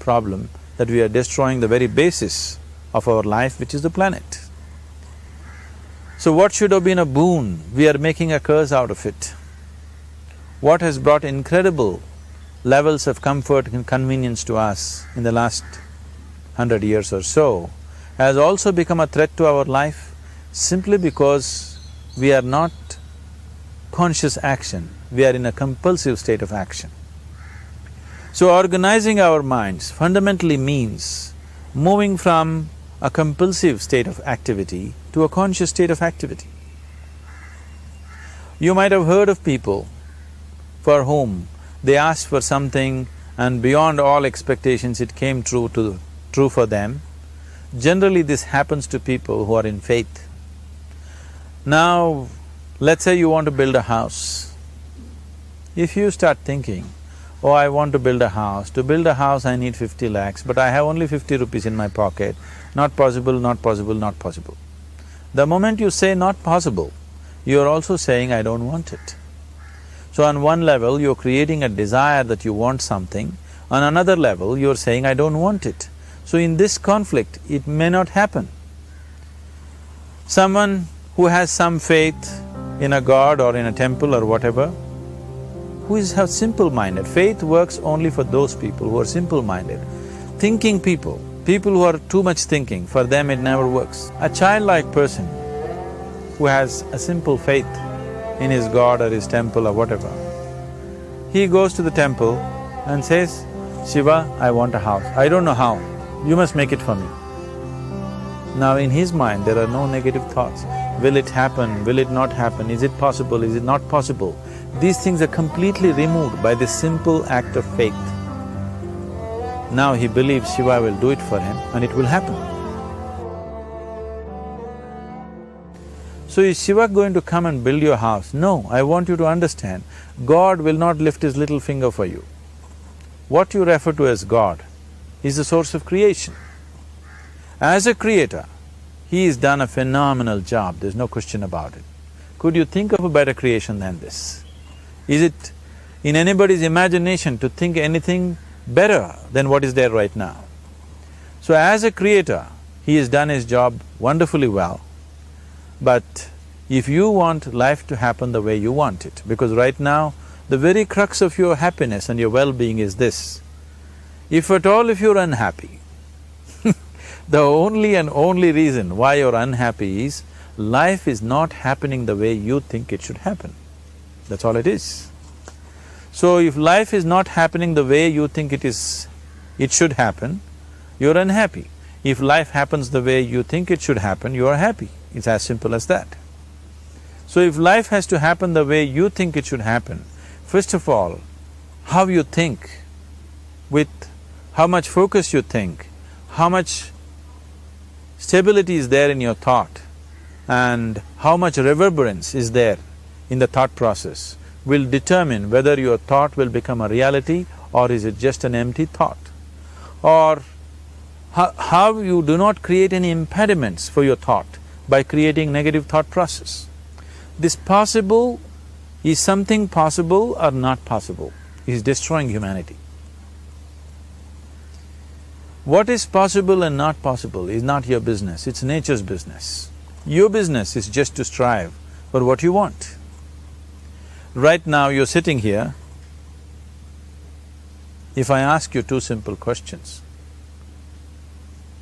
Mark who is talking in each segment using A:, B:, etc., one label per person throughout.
A: problem that we are destroying the very basis of our life, which is the planet. So what should have been a boon, we are making a curse out of it. What has brought incredible levels of comfort and convenience to us in the last 100 years or so has also become a threat to our life simply because we are not conscious action, we are in a compulsive state of action. So organizing our minds fundamentally means moving from a compulsive state of activity to a conscious state of activity. You might have heard of people for whom they asked for something and beyond all expectations it came true for them. Generally this happens to people who are in faith. Now, let's say you want to build a house. If you start thinking, oh, I want to build a house. To build a house I need 50 lakhs, but I have only 50 rupees in my pocket. Not possible, not possible, not possible. The moment you say not possible, you're also saying I don't want it. So on one level, you're creating a desire that you want something, on another level, you're saying I don't want it. So in this conflict, it may not happen. Someone who has some faith in a god or in a temple or whatever, who is simple-minded. Faith works only for those people who are simple-minded. Thinking people, people who are too much thinking, for them it never works. A childlike person who has a simple faith in his god or his temple or whatever, he goes to the temple and says, Shiva, I want a house. I don't know how, you must make it for me. Now in his mind there are no negative thoughts. Will it happen? Will it not happen? Is it possible? Is it not possible? These things are completely removed by this simple act of faith. Now he believes Shiva will do it for him and it will happen. So is Shiva going to come and build your house? No, I want you to understand, God will not lift his little finger for you. What you refer to as God is the source of creation. As a creator, he has done a phenomenal job, there's no question about it. Could you think of a better creation than this? Is it in anybody's imagination to think anything better than what is there right now? So as a creator, he has done his job wonderfully well. But if you want life to happen the way you want it, because right now, the very crux of your happiness and your well-being is this, if at all if you're unhappy, the only and only reason why you're unhappy is life is not happening the way you think it should happen. That's all it is. So if life is not happening the way you think it should happen, you're unhappy. If life happens the way you think it should happen, you are happy. It's as simple as that. So if life has to happen the way you think it should happen, first of all, how you think, with how much focus you think, how much stability is there in your thought, and how much reverberance is there in the thought process will determine whether your thought will become a reality or is it just an empty thought. Or how you do not create any impediments for your thought by creating negative thought process. This possible, is something possible or not possible, is destroying humanity. What is possible and not possible is not your business, it's nature's business. Your business is just to strive for what you want. Right now you're sitting here, if I ask you two simple questions,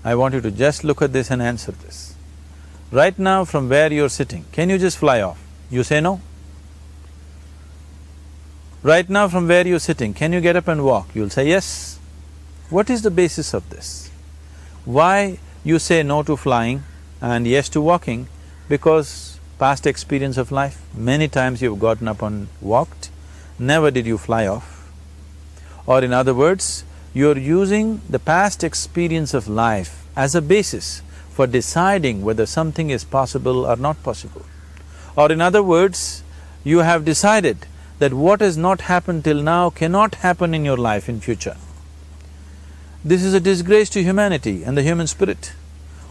A: I want you to just look at this and answer this. Right now from where you're sitting, can you just fly off? You say no. Right now from where you're sitting, can you get up and walk? You'll say yes. What is the basis of this? Why you say no to flying and yes to walking? Because past experience of life, many times you've gotten up and walked, never did you fly off. Or in other words, you're using the past experience of life as a basis for deciding whether something is possible or not possible. Or in other words, you have decided that what has not happened till now cannot happen in your life in future. This is a disgrace to humanity and the human spirit.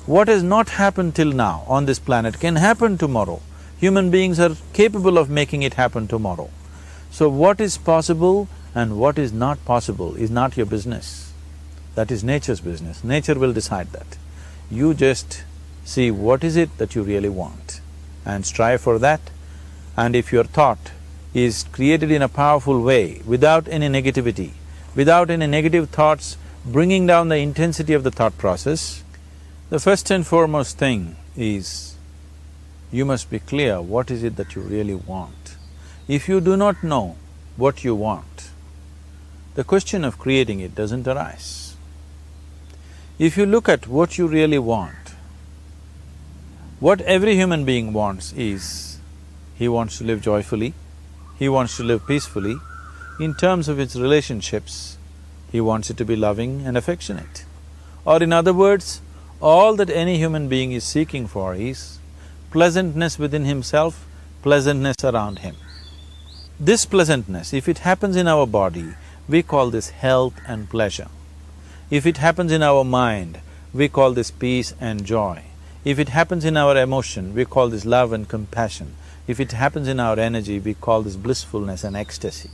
A: What has not happened till now on this planet can happen tomorrow. Human beings are capable of making it happen tomorrow. So what is possible and what is not possible is not your business. That is nature's business. Nature will decide that. You just see what is it that you really want and strive for that. And if your thought is created in a powerful way, without any negativity, without any negative thoughts bringing down the intensity of the thought process, the first and foremost thing is you must be clear what is it that you really want. If you do not know what you want, the question of creating it doesn't arise. If you look at what you really want, what every human being wants is, he wants to live joyfully, he wants to live peacefully. In terms of its relationships, he wants it to be loving and affectionate. Or in other words, all that any human being is seeking for is pleasantness within himself, pleasantness around him. This pleasantness, if it happens in our body, we call this health and pleasure. If it happens in our mind, we call this peace and joy. If it happens in our emotion, we call this love and compassion. If it happens in our energy, we call this blissfulness and ecstasy.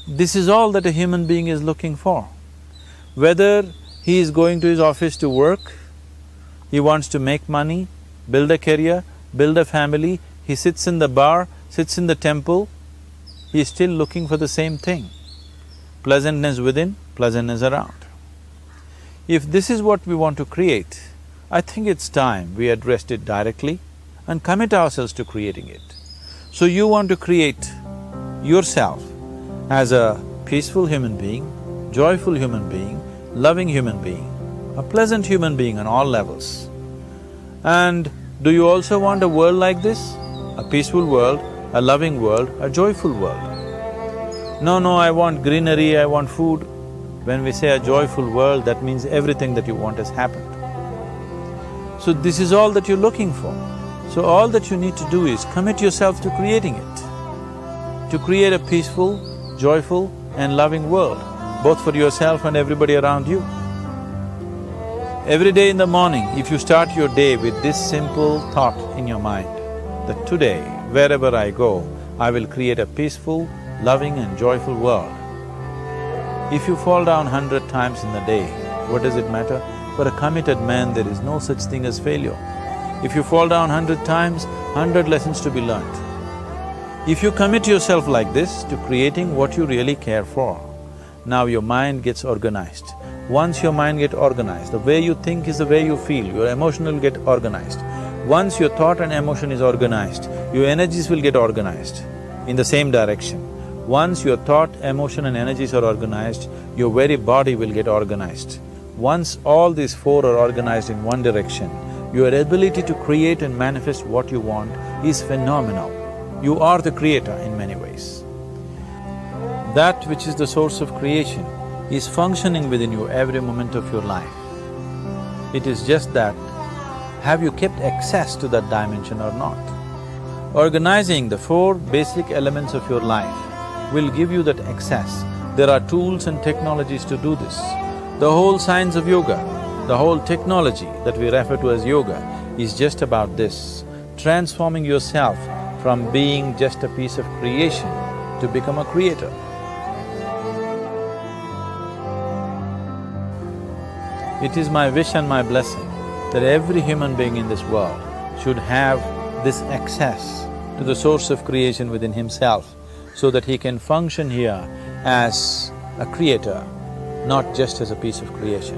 A: This is all that a human being is looking for. Whether he is going to his office to work, he wants to make money, build a career, build a family, he sits in the bar, sits in the temple, he is still looking for the same thing. Pleasantness within, pleasantness around. If this is what we want to create, I think it's time we addressed it directly and commit ourselves to creating it. So you want to create yourself as a peaceful human being, joyful human being, loving human being, a pleasant human being on all levels. And do you also want a world like this? A peaceful world, a loving world, a joyful world? No, I want greenery, I want food. When we say a joyful world, that means everything that you want has happened. So this is all that you're looking for. So all that you need to do is commit yourself to creating it, to create a peaceful, joyful and loving world, both for yourself and everybody around you. Every day in the morning, if you start your day with this simple thought in your mind, that today, wherever I go, I will create a peaceful, loving and joyful world. If you fall down 100 times in the day, what does it matter? For a committed man, there is no such thing as failure. If you fall down 100 times, 100 lessons to be learnt. If you commit yourself like this to creating what you really care for, now your mind gets organized. Once your mind gets organized, the way you think is the way you feel, your emotion will get organized. Once your thought and emotion is organized, your energies will get organized in the same direction. Once your thought, emotion and energies are organized, your very body will get organized. Once all these four are organized in one direction, your ability to create and manifest what you want is phenomenal. You are the creator in many ways. That which is the source of creation is functioning within you every moment of your life. It is just that, have you kept access to that dimension or not? Organizing the four basic elements of your life will give you that access. There are tools and technologies to do this. The whole science of yoga, the whole technology that we refer to as yoga is just about this, transforming yourself from being just a piece of creation to become a creator. It is my wish and my blessing that every human being in this world should have this access to the source of creation within himself, so that he can function here as a creator, not just as a piece of creation.